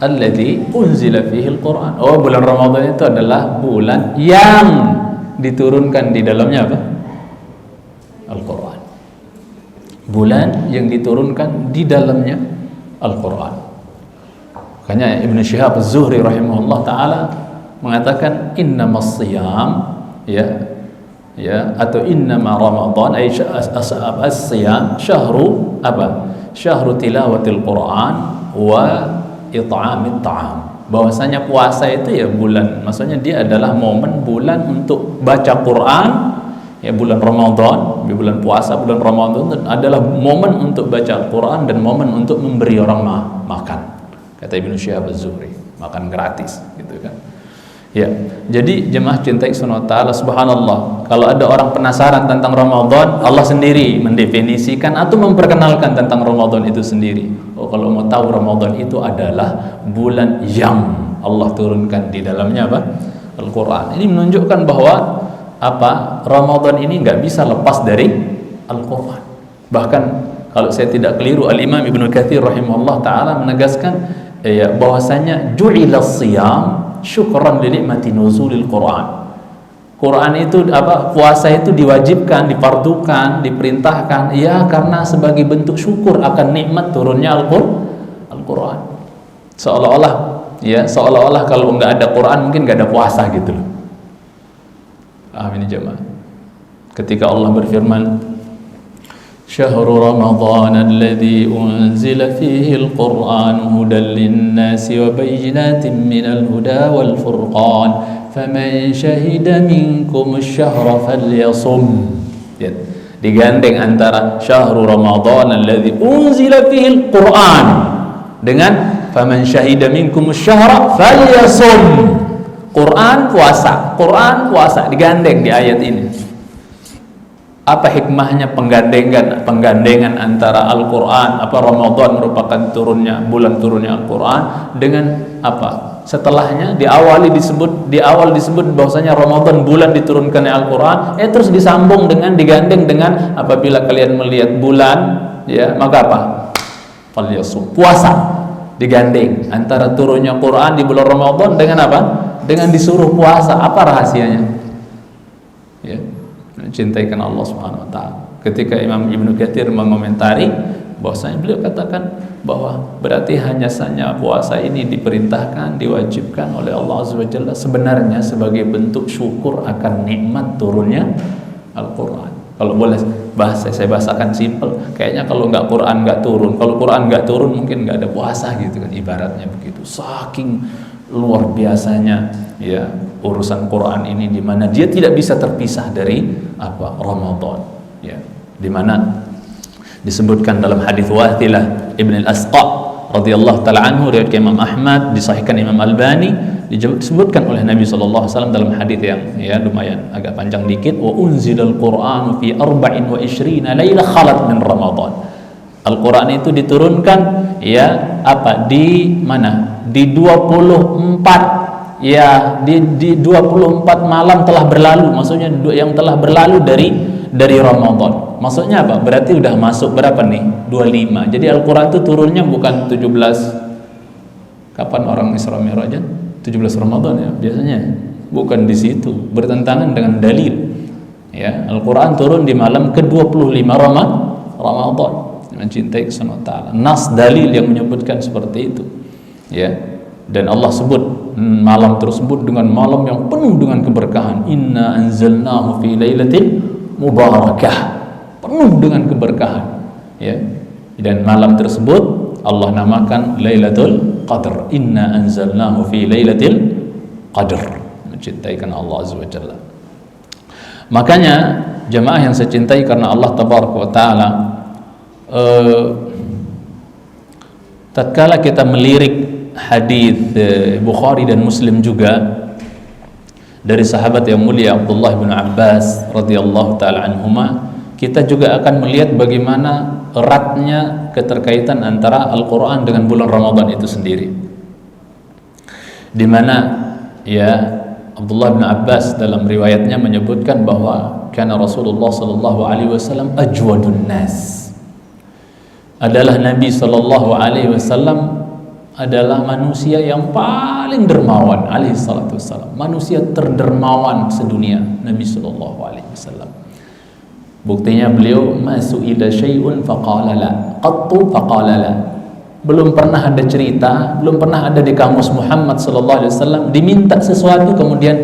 alladzi unzila fihi al-Qur'an. Oh, bulan Ramadan itu adalah bulan yang diturunkan di dalamnya apa? Al-Qur'an. Bulan yang diturunkan di dalamnya Al-Qur'an. Makanya Ibnu Syihab Az-Zuhri rahimahullah taala mengatakan innamas shiyam atau innama Ramadan ay as-siyam syahru apa? Syahru tilawatil Qur'an wa it'amit ta'am. Bahwasanya puasa itu ya bulan, maksudnya dia adalah momen bulan untuk baca Quran, ya bulan Ramadan, bulan puasa bulan Ramadan adalah momen untuk baca Al-Quran dan momen untuk memberi orang makan. Kata Ibnu Syihab Az-Zuhri, makan gratis gitu kan. Ya, jadi jemaah cintai Subhanahu wa ta'ala, subhanallah, kalau ada orang penasaran tentang Ramadan, Allah sendiri mendefinisikan atau memperkenalkan tentang Ramadan itu sendiri. Oh, kalau mau tahu Ramadan itu adalah bulan yang Allah turunkan di dalamnya apa? Al-Quran. Ini menunjukkan bahwa apa? Ramadan ini nggak bisa lepas dari Al-Quran. Bahkan kalau saya tidak keliru, Al-Imam Ibnu Katsir rahimahullah ta'ala menegaskan bahwasanya ju'ilas siyam syukran li nikmati nuzulil Quran. Quran itu apa? Puasa itu diwajibkan, difardukan, diperintahkan ya karena sebagai bentuk syukur akan nikmat turunnya Al-Quran. Seolah-olah kalau nggak ada Quran mungkin nggak ada puasa gitu loh. Amin jemaah. Ketika Allah berfirman, Syahrul Ramadan alladzi unzila fihi al-Qur'an hudan lin-nasi wa bayyinatin minal huda wal furqan faman syahida minkum asy-syahra falyasum. Digandeng antara Syahrul Ramadan alladzi unzila fihi al-Qur'an dengan faman syahida minkum asy-syahra falyasum. Quran puasa digandeng di ayat ini. Apa hikmahnya penggandengan antara Al-Quran, apa Ramadan merupakan bulan turunnya Al-Quran dengan apa? Setelahnya di awal disebut bahwasanya Ramadan bulan diturunkannya Al-Quran, terus disambung dengan digandeng dengan apabila kalian melihat bulan, ya maka apa? Falyasum, puasa. Digandeng antara turunnya Quran di bulan Ramadan dengan apa? Dengan disuruh puasa. Apa rahasianya? Ya, mencintaikan Allah Subhanahu wa taala. Ketika Imam Ibnu Katsir mengomentari bahwasanya beliau katakan bahwa berarti hanya saja puasa ini diperintahkan, diwajibkan oleh Allah Azza wa Jalla sebenarnya sebagai bentuk syukur akan nikmat turunnya Al-Quran. Kalau boleh saya bahasakan simpel, kayaknya kalau Quran nggak turun mungkin nggak ada puasa gitu kan, ibaratnya begitu. Saking luar biasanya ya urusan Quran ini, di mana dia tidak bisa terpisah dari apa? Ramadan, ya. Di mana disebutkan dalam hadis Wathilah Ibn al-Asqa radhiyallahu taala anhu riwayat Imam Ahmad, disahihkan Imam Albani, disebutkan oleh Nabi sallallahu alaihi wasallam dalam hadis yang ya lumayan agak panjang dikit, wa unzilal Qur'anu fi 24 laila khalat min Ramadan. Al-Quran itu diturunkan ya apa? Di mana? Di 24 ya di 24 malam telah berlalu, maksudnya yang telah berlalu dari Ramadan. Maksudnya apa? Berarti udah masuk berapa nih? 25. Jadi Al-Quran itu turunnya bukan 17. Kapan orang Isra Mi'raj? 17 Ramadan ya biasanya. Bukan di situ, bertentangan dengan dalil. Ya, Al-Quran turun di malam ke-25 Ramadan. Mencintai Subhanahu wa ta'ala. Nas dalil yang menyebutkan seperti itu. Ya. Dan Allah sebut malam tersebut dengan malam yang penuh dengan keberkahan. Inna anzalnahu fi lailatin mubarakah. Penuh dengan keberkahan. Ya. Dan malam tersebut Allah namakan Lailatul Qadr. Inna anzalnahu fi lailatul qadr. Mencintaikan Allah Azza wa Jalla. Makanya jemaah yang saya cintai karena Allah Tabaraka wa Ta'ala, tatkala kita melirik hadis Bukhari dan Muslim juga dari sahabat yang mulia Abdullah bin Abbas radhiyallahu taala anhuma, kita juga akan melihat bagaimana eratnya keterkaitan antara Al-Quran dengan bulan Ramadan itu sendiri, di mana ya Abdullah bin Abbas dalam riwayatnya menyebutkan bahwa kana Rasulullah sallallahu alaihi wasallam ajwadun nas, adalah Nabi sallallahu alaihi wasallam adalah manusia yang paling dermawan alaihi salatu wassalam, manusia terdermawan sedunia, Nabi sallallahu alaihi wasallam. Buktinya beliau masuk ila syai'un faqala la, qattu faqala la. Belum pernah ada cerita, belum pernah ada di kamus Muhammad sallallahu alaihi wasallam diminta sesuatu kemudian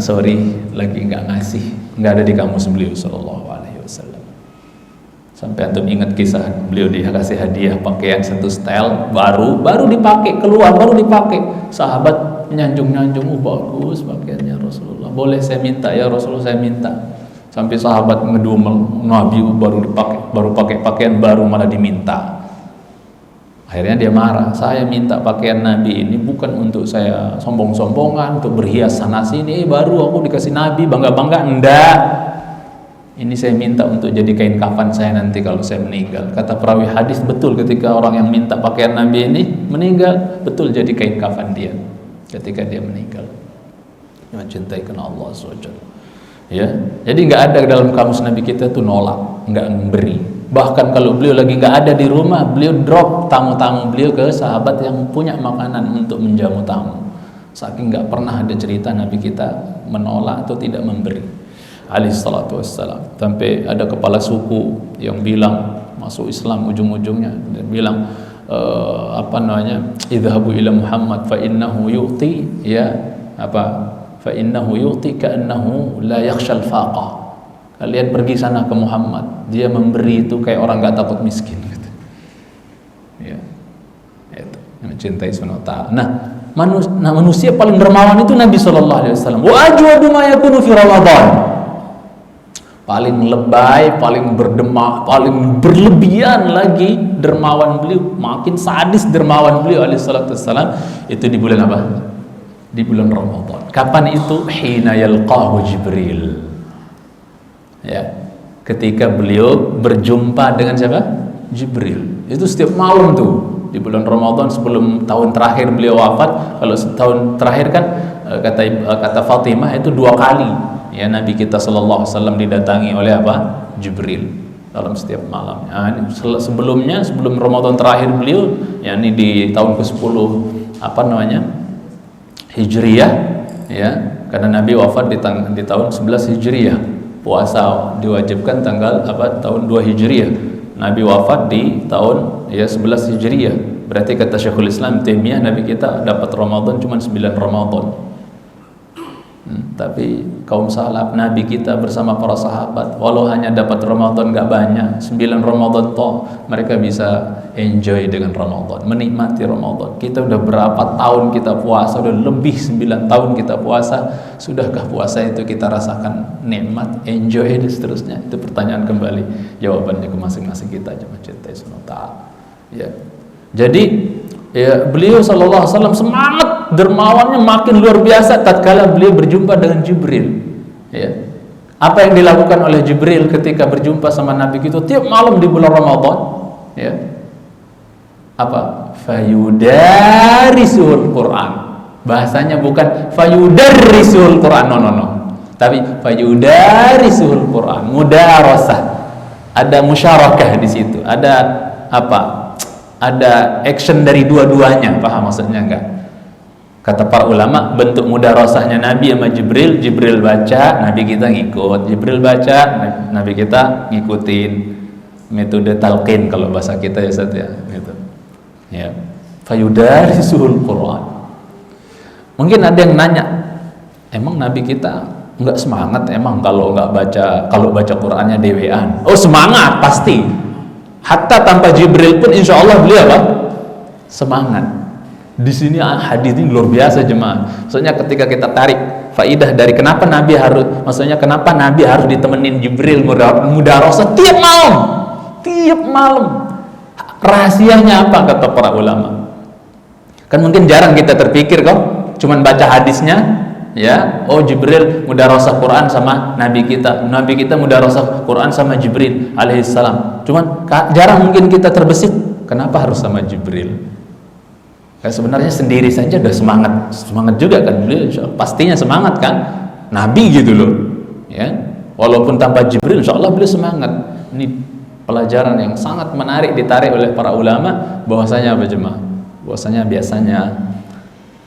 sorry lagi nggak ngasih, nggak ada di kamus beliau sallallahu alaihi wasallam. Sampai antum ingat kisah beliau dikasih hadiah pakaian satu style baru dipakai, keluar baru dipakai, sahabat nyanjung-nyanjung, bagus pakaiannya Rasulullah, boleh saya minta ya Rasulullah, saya minta. Sampai sahabat ngedumel, Nabi baru pakai pakaian baru malah diminta. Akhirnya dia marah, saya minta pakaian Nabi ini bukan untuk saya sombong-sombongan, untuk berhias sana sini, baru aku dikasih Nabi bangga-bangga, enggak. Ini saya minta untuk jadi kain kafan saya nanti kalau saya meninggal. Kata perawi hadis, betul ketika orang yang minta pakaian Nabi ini meninggal, betul jadi kain kafan dia ketika dia meninggal. Mencintai karena Allah SWT. Ya, jadi nggak ada dalam kamus Nabi kita tuh nolak, nggak memberi. Bahkan kalau beliau lagi nggak ada di rumah, beliau drop tamu-tamu beliau ke sahabat yang punya makanan untuk menjamu tamu. Saking nggak pernah ada cerita Nabi kita menolak atau tidak memberi alaihi salatu wassalam. Sampai ada kepala suku yang bilang masuk Islam ujung-ujungnya, dan bilang idhabu ila Muhammad fa innahu yu'ti fa innahu yu'ti ka'annahu la yakhshal faqa. Kalian pergi sana ke Muhammad, dia memberi itu kayak orang gak takut miskin gitu. Ya, itu mencintai Subhanahu wa ta'ala. Nah, manusia paling dermawan itu Nabi sallallahu alaihi wasallam. Wa ajwadu ma yakunu fi Ramadan. Paling lebay, paling paling berlebihan lagi dermawan beliau, makin sadis dermawan beliau alaihi salatu wassalam itu di bulan apa? Di bulan Ramadan. Kapan itu? Hina yalqahu Jibril. Ya, ketika beliau berjumpa dengan siapa? Jibril. Itu setiap malam tuh di bulan Ramadan sebelum tahun terakhir beliau wafat. Kalau tahun terakhir kan kata Fatimah itu 2 kali. Ya, Nabi kita sallallahu alaihi wasallam didatangi oleh apa? Jibril dalam setiap malam. Sebelumnya, sebelum Ramadan terakhir beliau, yakni di tahun ke-10 Hijriyah, ya, karena Nabi wafat di tahun 11 Hijriyah. Puasa diwajibkan tahun 2 Hijriyah. Nabi wafat di tahun 11 Hijriyah. Berarti kata Syekhul Islam Taimiyah, Nabi kita dapat Ramadan cuma 9 Ramadan. Tapi kaum salaf Nabi kita bersama para sahabat, walau hanya dapat Ramadan gak banyak, 9 Ramadan toh mereka bisa enjoy dengan Ramadan, menikmati Ramadan. Kita udah berapa tahun kita puasa, udah lebih 9 tahun kita puasa. Sudahkah puasa itu kita rasakan nikmat, enjoy dan seterusnya? Itu pertanyaan kembali, jawabannya ke masing-masing kita aja, mencintai Subhanahu. Ya. Jadi ya, beliau sallallahu alaihi wasallam semangat dermawannya makin luar biasa tatkala beliau berjumpa dengan Jibril. Ya. Apa yang dilakukan oleh Jibril ketika berjumpa sama Nabi kita tiap malam di bulan Ramadan? Ya. Apa? Fayudarisul Quran. Bahasanya bukan fayudarrisul Quran, no. Tapi fayudarisul Quran, mudarasah. Ada musyarakah di situ. Ada apa? Ada action dari dua-duanya, paham maksudnya enggak? Kata para ulama, bentuk mudarasahnya Nabi sama Jibril, Jibril baca, Nabi kita ngikut, Jibril baca, Nabi kita ngikutin. Metode talqin kalau bahasa kita ya Ustaz ya, gitu. Ya. Fayudarisul Quran. Mungkin ada yang nanya, emang Nabi kita enggak semangat emang kalau baca Qurannya dewean? Oh, semangat pasti. Hatta tanpa Jibril pun insya Allah beliau apa? Semangat. Di sini hadis ini luar biasa jemaah. Maksudnya ketika kita tarik faidah dari kenapa Nabi harus ditemenin Jibril mudarasah tiap malam. Rahasianya apa kata para ulama? Kan mungkin jarang kita terpikir kok, cuman baca hadisnya. Ya, oh Jibril mudarasah Quran sama Nabi kita mudarasah Quran sama Jibril alaihissalam. Cuman jarang mungkin kita terbesit, kenapa harus sama Jibril? Sebenarnya sendiri saja udah semangat juga kan beliau, pastinya semangat kan, Nabi gitu loh. Ya, walaupun tanpa Jibril, insya Allah beliau semangat. Ini pelajaran yang sangat menarik ditarik oleh para ulama, bahwasanya apa jemaah? biasanya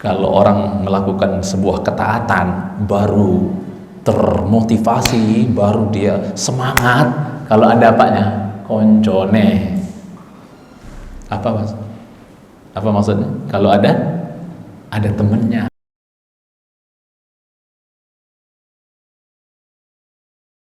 kalau orang melakukan sebuah ketaatan baru termotivasi, baru dia semangat kalau ada apanya, koncone. Apa maksudnya? Kalau ada temennya.